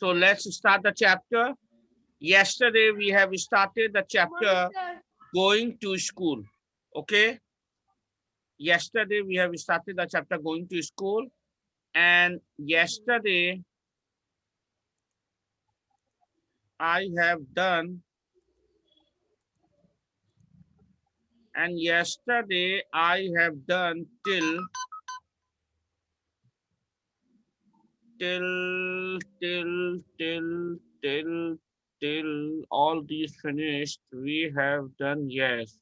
So let's start the chapter. Yesterday we have started the chapter going to school. Okay. Yesterday we have started the chapter going to school, and yesterday I have done till all these finished. We have done, yes.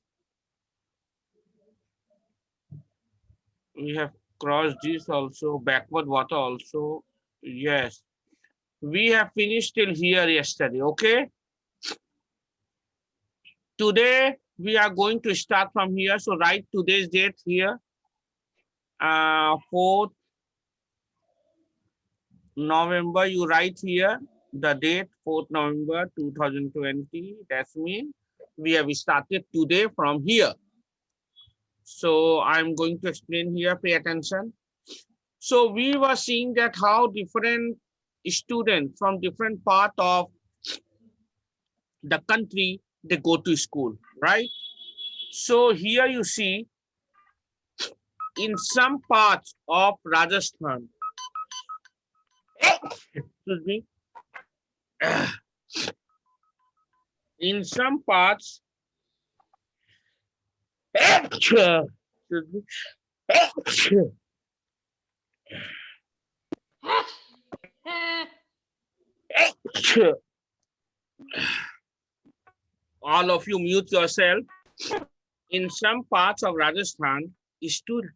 We have crossed this also, backward water also. Yes. We have finished till here yesterday, okay? Today, we are going to start from here. So write today's date here. 4th November, you write here the date, 4th November 2020. That means we have started today from here. So I'm going to explain here, pay attention. So we were seeing that how different students from different part of the country, they go to school, right? So here you see, in some parts of Rajasthan, excuse me, in some parts, excuse me, all of you mute yourself. In some parts of Rajasthan, students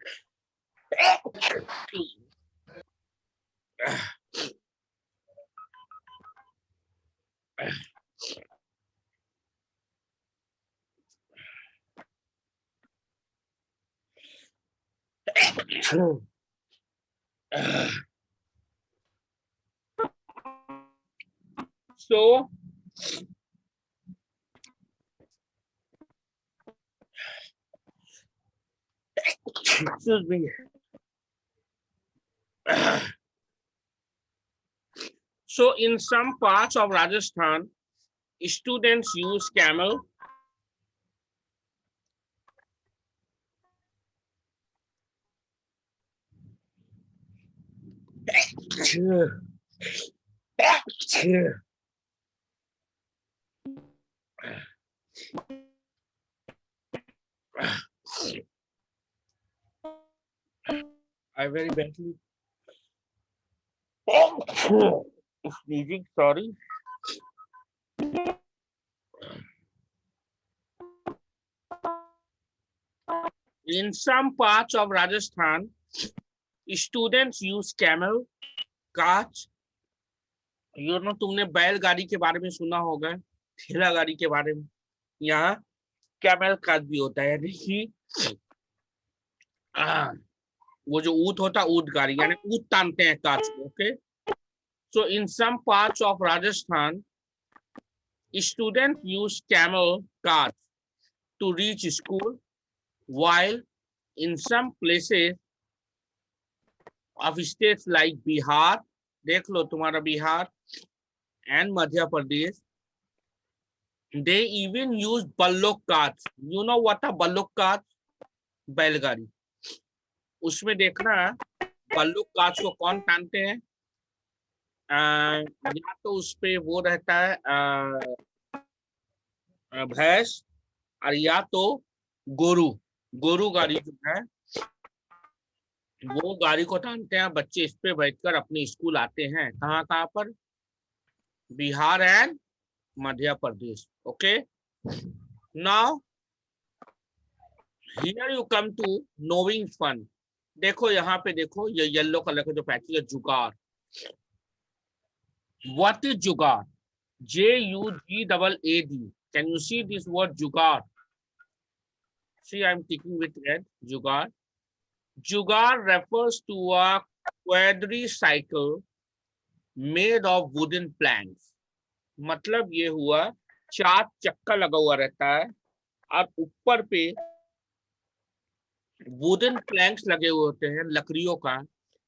so excuse me. So in some parts of Rajasthan, students use camel, I very badly sneezing, sorry. In some parts of Rajasthan, students use camel, carts. You know, तुमने बैलगाड़ी के बारे में सुना होगा, ठेला गाड़ी के बारे में. यहाँ कैमल कार्ट भी होता है, यानी कि वो जो ऊंट होता है, ऊंट गाड़ी, यानी ऊंट तानते हैं कार्ट को. Okay. So in some parts of Rajasthan, students use camel carts to reach school, while in some places of states like Bihar, देख लो तुम्हारा Bihar, and Madhya Pradesh, they even use ballock carts. You know what a ballock cart? बैलगाड़ी. उसमें देखना ballock carts को कौन टानते हैं? या तो उसपे वो रहता है भैंस, और या तो गोरू गाड़ी जो है, वो गाड़ी को टानते हैं. बच्चे इस पे बैठकर अपने स्कूल आते हैं. कहाँ पर? Bihar and Madhya Pradesh. Okay. Now here you come to knowing fun. देखो यहाँ पे, देखो ये येलो कलर का जो पैच है, जुगाड़. व्हाट इज जुगाड़? JUGAAD. Can you see this word jugaad? See, I'm ticking with red. Jugaad. Jugaad refers to a quadricycle made of wooden planks. मतलब ये हुआ 4 चक्का लगा हुआ रहता है और ऊपर पे wooden planks लगे हुए होते हैं लकड़ियों का.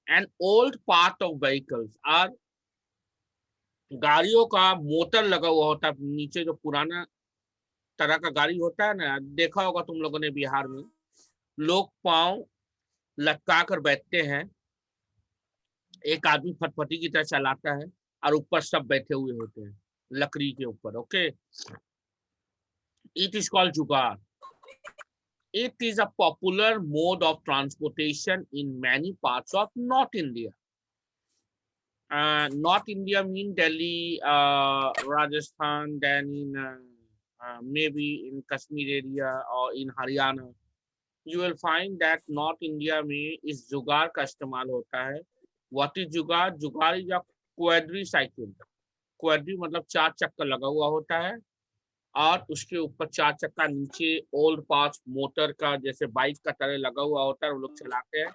And old part of vehicles are गाड़ियों का मोटर लगा हुआ होता है नीचे, जो पुराना तरह का गाड़ी होता है ना, देखा होगा तुम लोगों ने बिहार में, लोग पांव लटका कर बैठते हैं, एक आदमी फटफटी की तरह चलाता है और ऊपर सब बैठे हुए होते हैं लकड़ी के ऊपर। ओके, इट इज कॉल्ड जुगाड़। It is a popular mode of transportation in many parts of North India. North India mean Delhi, Rajasthan, then in maybe in Kashmir area or in Haryana. You will find that North India में इस जुगाड़ का इस्तेमाल होता है। What is जुगाड़? जुगाड़ is a quadricycle. Quadri मतलब 4 चक्कर लगा हुआ होता है और उसके ऊपर 4 चक्का नीचे ओल्ड पास मोटर का जैसे बाइक का तरह लगा हुआ होता है, वो लोग चलाते हैं,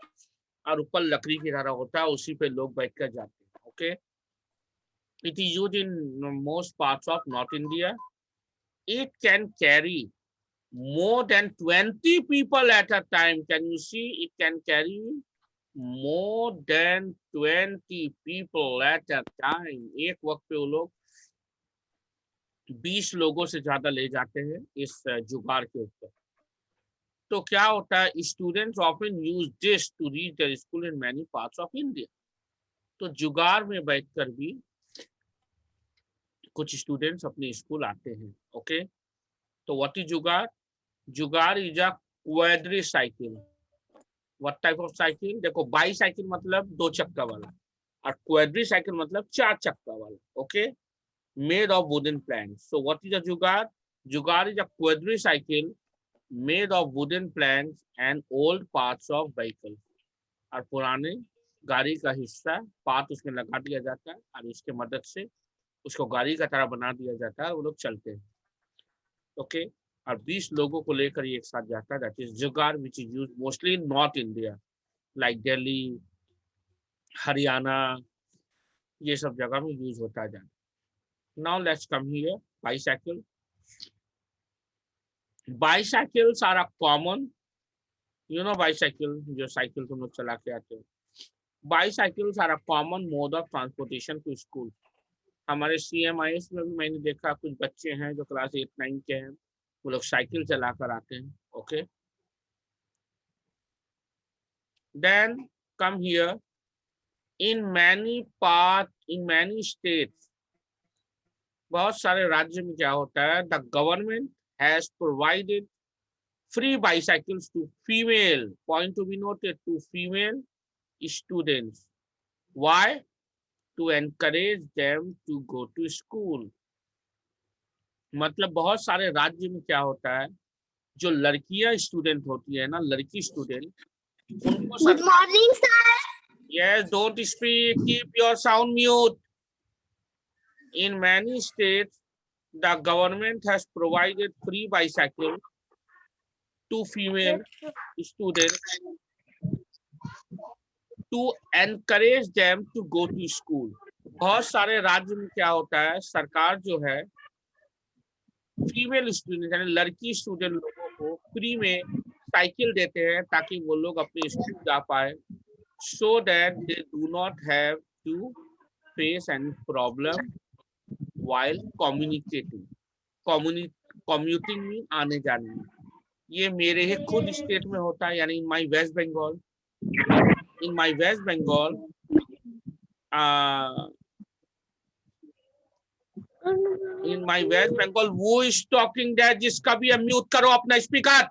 और ऊपर लकड़ी की तरह होता है, उसी पे लोग बैठ कर जाते हैं। Okay, it is used in most parts of north India. It can carry more than 20 people at a time. Can you see? It can carry more than 20 people at a time. एक वक्त पे वो लोग 20 लोगों से ज्यादा ले जाते हैं इस जुगाड़ के ऊपर। तो क्या होता है, students often use this to reach their school in many parts of India. तो जुगाड़ में बैठकर भी कुछ स्टूडेंट्स अपने स्कूल आते हैं। ओके, तो व्हाट इज जुगाड़? जुगाड़ is a quadricycle. What type of cycle? देखो, बाईसाइकिल मतलब 2 चक्का वाला और क्वाड्रीसाइकिल मतलब 4 चक्का वाला। Okay, made of wooden planks. So what is a jugaad? Jugaad is a quadricycle made of wooden planks and old parts of vehicles. और पुराने गाड़ी का हिस्सा पार्ट उसमें लगा दिया जाता है और इसके मदद से उसको गाड़ी का तरह बना दिया जाता है, वो लोग चलते हैं। ओके, और 20 लोगों को लेकर ये एक साथ जाता है। दैट इज जुगाड़, which is used mostly in north India like Delhi, Haryana, ये सब जगह में यूज होता है। Now let's come here. Bicycle. Bicycles are a common, you know, bicycle, जो साइकिल तुम लोग चला के आते हो। Bicycles are a common mode of transportation to school. हमारे CMIS में भी मैंने देखा कुछ बच्चे हैं जो क्लास 8-9 के हैं, वो लोग साइकिल चला कर आते हैं। Okay, then come here. In many states, बहुत सारे राज्य में क्या होता है, the government has provided free bicycles to female, point to be noted, to female students. Why? To encourage them to go to school. मतलब बहुत सारे राज्य में क्या होता है, जो लड़कियां स्टूडेंट होती है ना, लड़की स्टूडेंट, उनको Good morning, sir. Yes, don't speak, keep your sound mute. In many states, the government has provided free bicycle to female students to encourage them to go to school. बहुत सारे राज्य में क्या होता है, सरकार जो है फीमेल स्टूडेंट यानी लड़की स्टूडेंट लोगों को फ्री में साइकिल देते हैं ताकि वो लोग अपने स्कूल जा पाए, so that they do not have to face any problem while communicating. Commuting में आने जाने में, ये मेरे ही खुद स्टेट में होता है, यानी in my West Bengal. In my West Bengal in my West Bengal वो इज टॉकिंग दैट, जिसका भी म्यूट करो अपना speaker.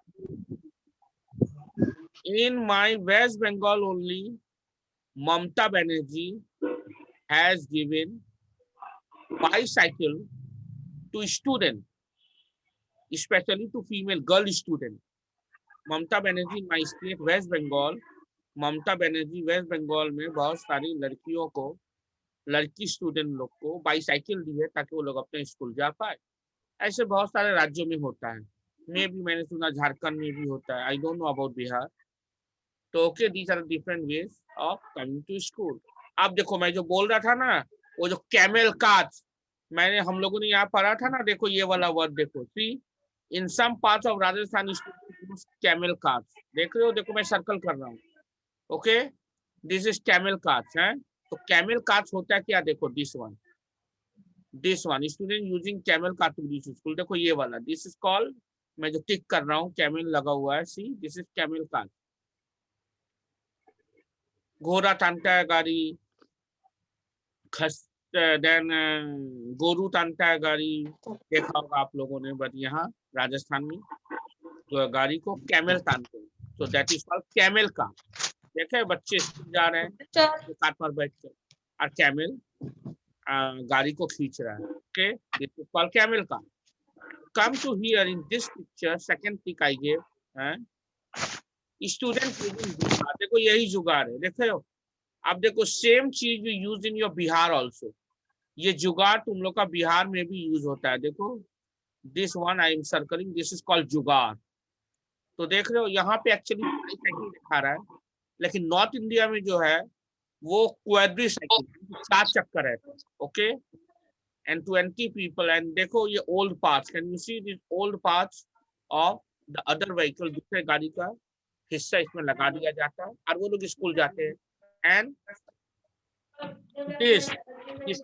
In my West Bengal only Mamata Banerjee has given bicycle to student, especially to female girl student. Mamata Banerjee in my state West Bengal, Mamata Banerjee West Bengal में बहुत सारी लड़कियों को, लड़की स्टूडेंट लोग को बाईसाइकिल दी है ताकि वो लोग अपने स्कूल जा पाए। ऐसे बहुत सारे राज्यों में होता है, मैंने सुना झारखंड में भी होता है, I don't know about Bihar. तो okay, these are different ways of coming to school. अब देखो, मैं जो बोल रहा था ना, वो जो कैमल कार्स, मैंने हम लोगों ने यहाँ पढ़ा था ना, देखो ये वाला वर्ड देखो, see in some parts of Rajasthan camel cars, देख रहे हो, देखो मैं सर्कल कर रहा हूँ। Okay, this is camel cars है। तो कैमल कार्स होता है क्या, देखो this one, this one student using camel car to reach school, देखो ये वाला, दिस इज कॉल्ड, मैं जो टिक कर रहा हूँ कैमल लगा हुआ है, see this is camel car. घोड़ा टानता है गाड़ी, खस देन गोरू टानता है गाड़ी, देखा होगा आप लोगों ने, बट यहाँ राजस्थान में तो गाड़ी को कैमल टानते हैं, तो that is called camel car. देखे बच्चे स्कूल जा रहे हैं तो कार पर बैठ कर, और कैमल गाड़ी को खींच रहा है, okay, this is called camel car. Come to here in this picture, second pic I give, student using jugaad, देखो यही जुगाड़ है, देखे हो आप, देखो सेम चीज use in your Bihar also, ये जुगाड़ तुम लोग का बिहार में भी यूज होता है, देखो this one I am circling, this is called जुगाड़। तो देख रहे हो यहाँ पे एक्चुअली साइकिल दिखा रहा है, लेकिन नॉर्थ इंडिया में जो है वो क्वाड्री साइकिल, 7 चक्कर है, ओके, एंड 20 पीपल, एंड देखो ये old parts, can you see this old parts of the other vehicle, दूसरे गाड़ी का हिस्सा इसमें लगा दिया जाता है और वो लोग स्कूल जाते हैं, and this is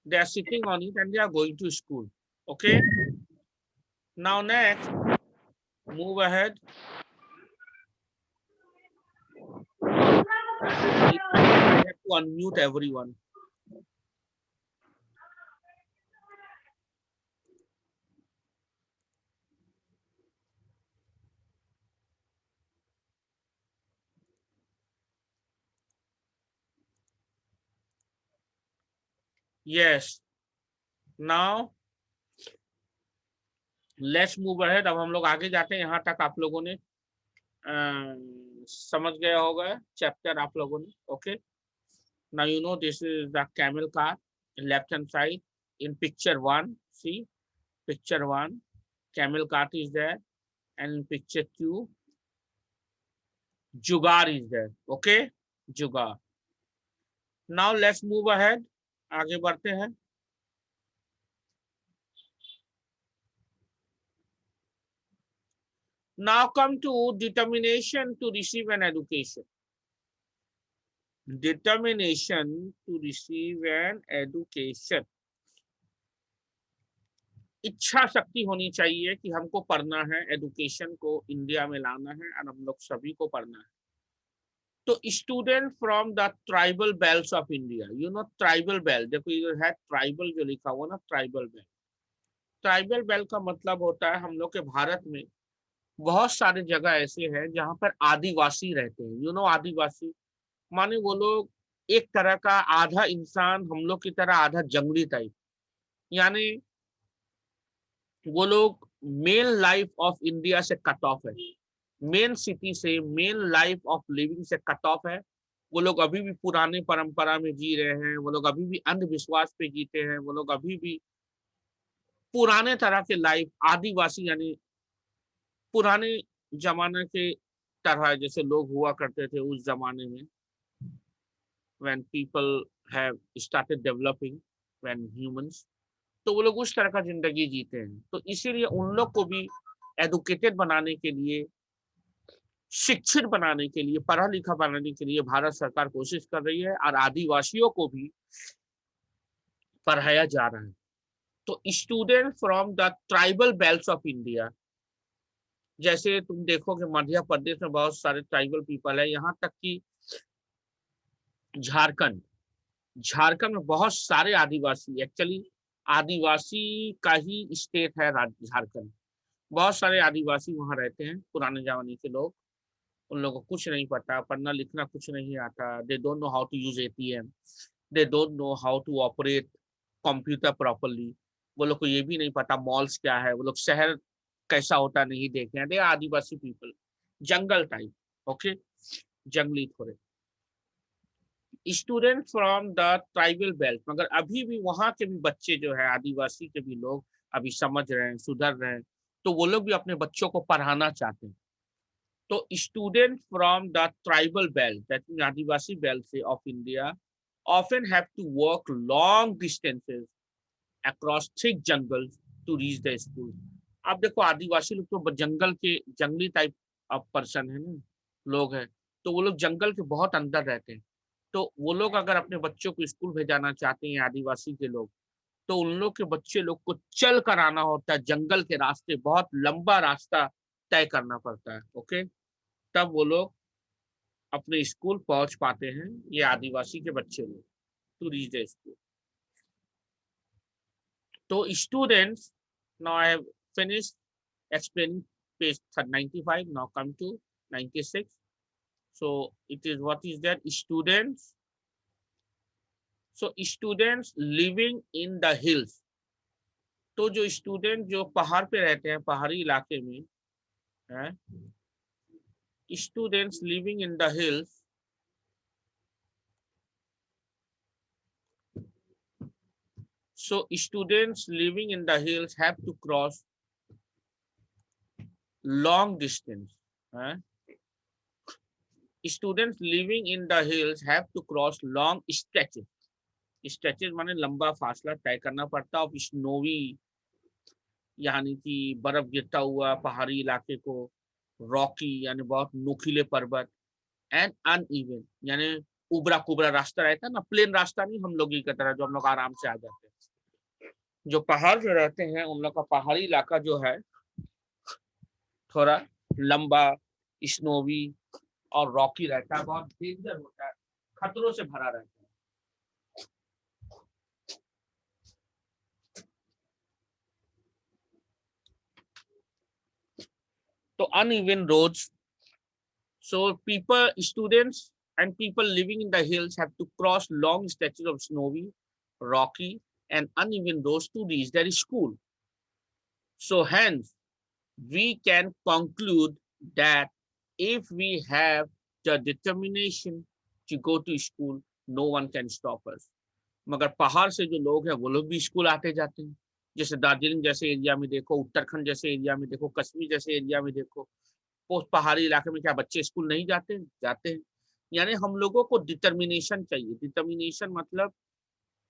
they are sitting on it and they are going to school, okay. Now next, move ahead. I have to unmute everyone. Yes, now let's move ahead. अब हम लोग आगे जाते हैं, यहाँ तक आप लोगों ने समझ गए होगा चैप्टर आप लोगों ने, okay. Now you know this is the camel car in left hand side in picture 1, see picture 1 camel cart is there, and in picture 2 jugaad is there, okay, jugaad. Now let's move ahead, आगे बढ़ते हैं। Now come to determination to receive an education. Determination to receive an education. इच्छा शक्ति होनी चाहिए कि हमको पढ़ना है, एजुकेशन को इंडिया में लाना है और हम लोग सभी को पढ़ना है। तो student from the tribal belts of India, you know tribal belt, देखो ये है ट्राइबल जो लिखा हुआ ना, ट्राइबल बेल्ट। ट्राइबल बेल्ट का मतलब होता है हम लोग के भारत में बहुत सारे जगह ऐसे हैं जहां पर आदिवासी रहते हैं, यू नो आदिवासी माने वो लोग एक तरह का आधा इंसान हम लोग की तरह, आधा जंगली टाइप, यानी वो लोग मेन लाइफ ऑफ इंडिया से कट ऑफ है, मेन सिटी से, मेन लाइफ ऑफ लिविंग से कट ऑफ है। वो लोग अभी भी पुराने परंपरा में जी रहे हैं, वो लोग अभी भी अंधविश्वास पे जीते हैं, वो लोग अभी भी पुराने तरह के लाइफ, आदिवासी यानी पुराने जमाने के तरह जैसे लोग हुआ करते थे उस जमाने में, when people have started developing, when humans, तो वो लोग उस तरह का जिंदगी जीते हैं। तो इसीलिए उन लोग को भी एडुकेटेड बनाने के लिए, शिक्षित बनाने के लिए, पढ़ा लिखा बनाने के लिए भारत सरकार कोशिश कर रही है, और आदिवासियों को भी पढ़ाया जा रहा है। तो student from the tribal belts of India, जैसे तुम देखोगे मध्य प्रदेश में बहुत सारे ट्राइबल पीपल है, यहाँ तक कि झारखंड, झारखंड में बहुत सारे आदिवासी, एक्चुअली आदिवासी का ही स्टेट है झारखंड, बहुत सारे आदिवासी वहां रहते हैं, पुराने जमाने के लोग, उन लोगों को कुछ नहीं पता, पढ़ना लिखना कुछ नहीं आता, they don't know how to use ATM, they don't know how to operate computer properly, वो लोग को ये भी नहीं पता मॉल्स क्या है, वो लोग शहर कैसा होता नहीं देखे हैं, दे आदिवासी पीपल, जंगल टाइप, ओके, जंगली थोड़े student from the tribal belt. मगर अभी भी वहां के भी बच्चे जो है, आदिवासी के भी लोग अभी समझ रहे हैं, सुधर रहे हैं, तो वो लोग भी अपने बच्चों को पढ़ाना चाहते हैं। तो student from the tribal belt, that means adivasi belt से of India often have to walk long distances across thick jungles to reach the school. आप देखो आदिवासी लोग तो जंगल के, जंगली टाइप ऑफ पर्सन है ना, लोग हैं, तो वो लोग जंगल के बहुत अंदर रहते हैं, तो वो लोग अगर अपने बच्चों को स्कूल भेजाना चाहते हैं आदिवासी के लोग, तो उन लोग के बच्चे लोग को चल कर आना होता है, जंगल के रास्ते, बहुत लंबा रास्ता तय करना पड़ता है। ओके, तब वो लोग अपने स्कूल पहुंच पाते हैं, ये आदिवासी के बच्चे लोग, टू रीच द स्कूल। तो students, now I have finished explaining page 95. Now come to 96. So it is, what is that? Students. So students living in the hills. तो जो स्टूडेंट जो पहाड़ पे रहते हैं, पहाड़ी इलाके में है, students living in the hills, so students living in the hills have to cross long distance. Students living in the hills have to cross long stretches. Stretches माने लंबा फासला तय करना पड़ता है, स्नोवी यानी कि बर्फ गिरता हुआ पहाड़ी इलाके को, रॉकी यानी बहुत नुकीले पर्वत, एंड अनइवन यानी उबरा कुबरा रास्ता रहता है ना, प्लेन रास्ता नहीं हम लोग की तरह जो हम लोग आराम से आ जाते हैं। जो पहाड़ जो रहते हैं उन लोग का पहाड़ी इलाका जो है थोड़ा लंबा, स्नोवी और रॉकी रहता है, बहुत डेंजर होता है, खतरों से भरा रहता है। तो uneven roads, so people, students and people living in the hills have to cross long stretches of snowy, rocky and uneven roads to reach their school. So hence we can conclude that if we have the determination to go to school, no one can stop us. मगर पहाड़ से जो लोग हैं वो लोग भी school आते जाते हैं, जैसे दार्जिलिंग जैसे एरिया में देखो, उत्तराखंड जैसे एरिया में देखो, कश्मीर जैसे एरिया में देखो, उस पहाड़ी इलाके में क्या बच्चे स्कूल नहीं जाते हैं? जाते हैं। यानी हम लोगों को डिटर्मिनेशन चाहिए। डिटर्मिनेशन मतलब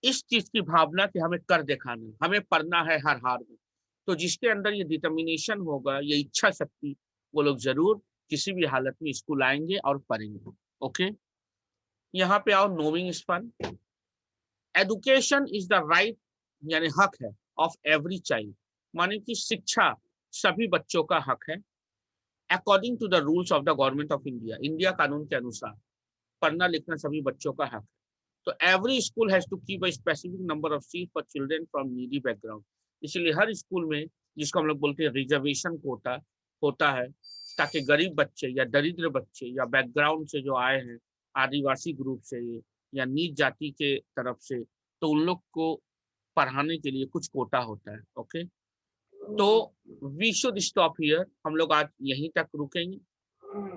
इस चीज की भावना कि हमें कर दिखाना, हमें पढ़ना है हर हाल में। तो जिसके अंदर ये डिटर्मिनेशन होगा, ये इच्छा शक्ति, वो लोग जरूर किसी भी हालत में स्कूल आएंगे और पढ़ेंगे। ओके, यहाँ पे आओ, knowing is fun. Education is the right यानी हक है ऑफ एवरी चाइल्ड, माने कि शिक्षा सभी बच्चों का हक है। According to the rules of the government of India, India कानून के अनुसार पढ़ना लिखना सभी बच्चों का हक है। तो every school has to keep a specific number of seat for children from needy background. इसलिए हर स्कूल में, जिसको हम लोग बोलते हैं रिजर्वेशन कोटा, होता है, ताकि गरीब बच्चे या दरिद्र बच्चे या बैकग्राउंड से जो आए हैं, आदिवासी ग्रुप से या नीच जाति के तरफ से, तो उन लोग को पढ़ाने के लिए कुछ कोटा होता है। ओके, तो वी शुड स्टॉप हियर। हम लोग आज यहीं तक रुकेंगे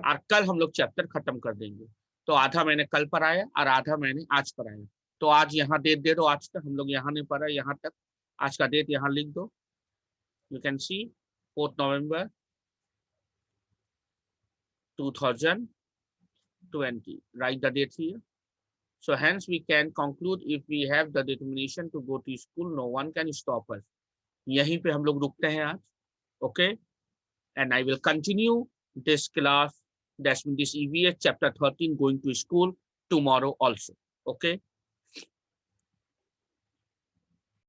और कल हम लोग चैप्टर खत्म कर देंगे। तो आधा मैंने कल पढ़ाया और आधा मैंने आज पढ़ाया। तो आज यहाँ डेट दे दो, आज तक हम लोग यहाँ नहीं पढ़ा, यहाँ तक आज का डेट यहाँ लिख दो। You can see 4 November 2020, write the date here. So hence we can conclude, if we have the determination to go to school, no one can stop us. यहीं पे हम लोग रुकते हैं आज। Okay, and I will continue this class, that's mean this EVS chapter 13 going to school tomorrow also. Okay.